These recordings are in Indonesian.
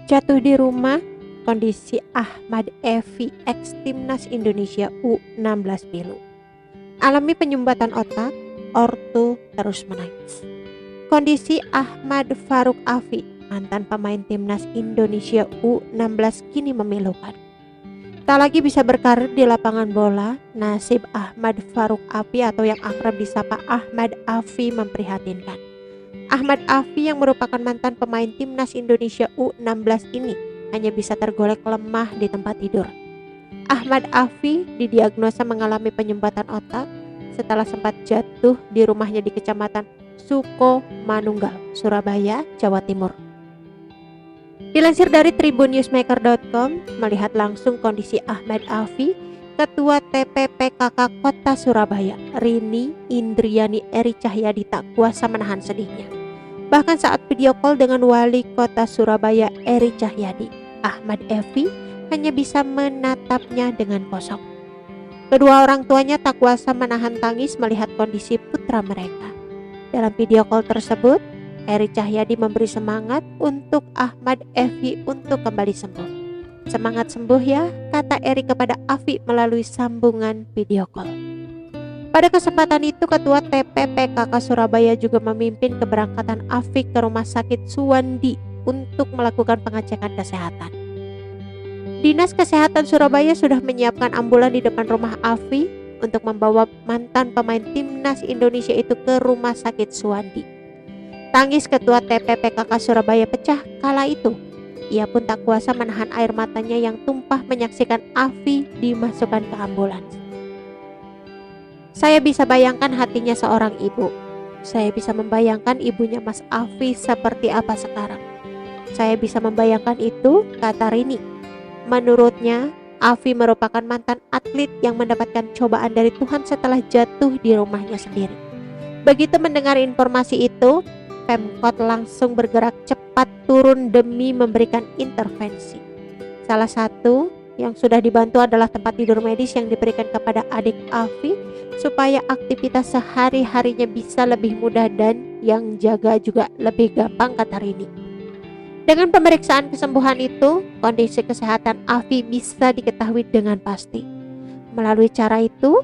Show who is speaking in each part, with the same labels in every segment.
Speaker 1: Jatuh di rumah, kondisi Ahmad Evi ex Timnas Indonesia U16 pilu. Alami penyumbatan otak, ortu terus menangis. Kondisi Ahmad Faruk Afi, mantan pemain Timnas Indonesia U16 kini memilukan. Tak lagi bisa berkarir di lapangan bola, nasib Ahmad Faruk Afi atau yang akrab disapa Ahmad Afi memprihatinkan. Ahmad Afi yang merupakan mantan pemain Timnas Indonesia U16 ini hanya bisa tergolek lemah di tempat tidur. Ahmad Afi didiagnosa mengalami penyumbatan otak setelah sempat jatuh di rumahnya di Kecamatan Sukomanunggal, Surabaya, Jawa Timur. Dilansir dari tribunnewsmaker.com, melihat langsung kondisi Ahmad Afi, Ketua TPPKK Kota Surabaya, Rini Indriani Eri Cahyadi tak kuasa menahan sedihnya. Bahkan saat video call dengan Wali Kota Surabaya Eri Cahyadi, Ahmad Evi hanya bisa menatapnya dengan kosong. Kedua orang tuanya tak kuasa menahan tangis melihat kondisi putra mereka. Dalam video call tersebut, Eri Cahyadi memberi semangat untuk Ahmad Evi untuk kembali sembuh. Semangat sembuh ya, kata Eri kepada Afi melalui sambungan video call. Pada kesempatan itu, Ketua TPPKK Surabaya juga memimpin keberangkatan Afi ke Rumah Sakit Suwandi untuk melakukan pengecekan kesehatan. Dinas Kesehatan Surabaya sudah menyiapkan ambulan di depan rumah Afi untuk membawa mantan pemain Timnas Indonesia itu ke Rumah Sakit Suwandi. Tangis Ketua TPPKK Surabaya pecah kala itu. Ia pun tak kuasa menahan air matanya yang tumpah menyaksikan Afi dimasukkan ke ambulans. Saya bisa bayangkan hatinya seorang ibu. Saya bisa membayangkan ibunya Mas Afi seperti apa sekarang. Saya bisa membayangkan itu, kata Rini. Menurutnya, Afi merupakan mantan atlet yang mendapatkan cobaan dari Tuhan setelah jatuh di rumahnya sendiri. Begitu mendengar informasi itu, Pemkot langsung bergerak cepat turun demi memberikan intervensi. Salah satu yang sudah dibantu adalah tempat tidur medis yang diberikan kepada adik Afi supaya aktivitas sehari-harinya bisa lebih mudah dan yang jaga juga lebih gampang, kata Rini. Dengan pemeriksaan kesembuhan itu, kondisi kesehatan Afi bisa diketahui dengan pasti. Melalui cara itu,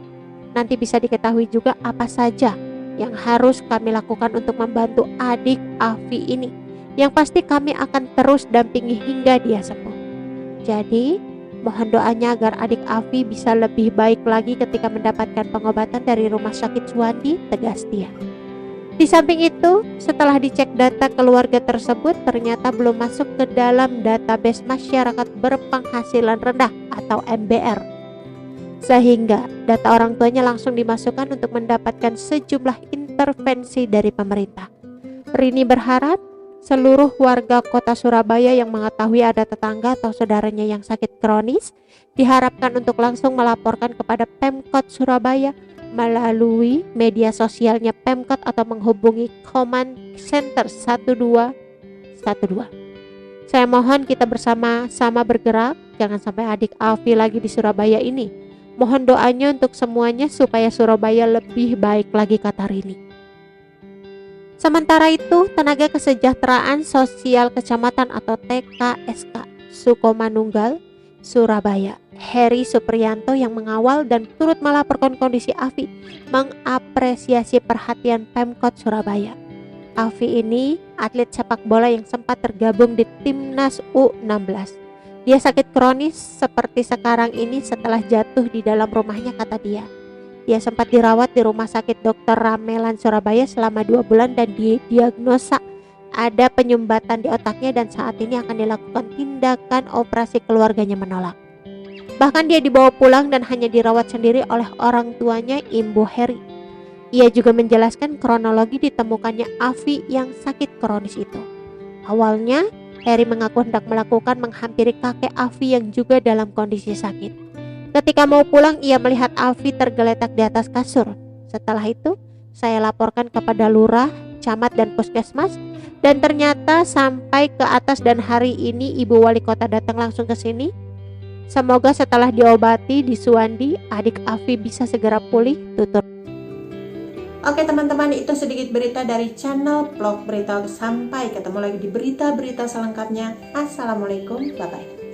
Speaker 1: nanti bisa diketahui juga apa saja yang harus kami lakukan untuk membantu adik Afi ini. Yang pasti kami akan terus dampingi hingga dia sembuh. Jadi, mohon doanya agar adik Afi bisa lebih baik lagi ketika mendapatkan pengobatan dari Rumah Sakit Suwandi, tegas dia. Di samping itu, setelah dicek data keluarga tersebut ternyata belum masuk ke dalam database masyarakat berpenghasilan rendah atau MBR. Sehingga data orang tuanya langsung dimasukkan untuk mendapatkan sejumlah intervensi dari pemerintah. Rini berharap seluruh warga kota Surabaya yang mengetahui ada tetangga atau saudaranya yang sakit kronis diharapkan untuk langsung melaporkan kepada Pemkot Surabaya melalui media sosialnya Pemkot atau menghubungi Command Center 1212. Saya mohon kita bersama-sama bergerak, jangan sampai adik Afi lagi di Surabaya ini. Mohon doanya untuk semuanya supaya Surabaya lebih baik lagi, kata Rini. Sementara itu, Tenaga Kesejahteraan Sosial Kecamatan atau TKSK Sukomanunggal, Surabaya, Heri Supriyanto yang mengawal dan turut melaporkan kondisi Afi mengapresiasi perhatian Pemkot Surabaya. Afi ini atlet sepak bola yang sempat tergabung di Timnas U16. Dia sakit kronis seperti sekarang ini setelah jatuh di dalam rumahnya, kata dia. Dia sempat dirawat di Rumah Sakit Dr. Ramelan Surabaya selama 2 bulan dan didiagnosa ada penyumbatan di otaknya dan saat ini akan dilakukan tindakan operasi, keluarganya menolak. Bahkan dia dibawa pulang dan hanya dirawat sendiri oleh orang tuanya, Ibu Heri. Ia juga menjelaskan kronologi ditemukannya Afi yang sakit kronis itu. Awalnya, Heri mengaku hendak melakukan menghampiri kakek Afi yang juga dalam kondisi sakit. Ketika mau pulang, ia melihat Afi tergeletak di atas kasur. Setelah itu, saya laporkan kepada lurah, camat dan puskesmas dan ternyata sampai ke atas dan hari ini Ibu Wali Kota datang langsung ke sini. Semoga setelah diobati di Suwandi, adik Afi bisa segera pulih, tutur.
Speaker 2: Oke teman-teman, itu sedikit berita dari channel Vlog Berita. Sampai ketemu lagi di berita-berita selengkapnya. Assalamualaikum, bye-bye.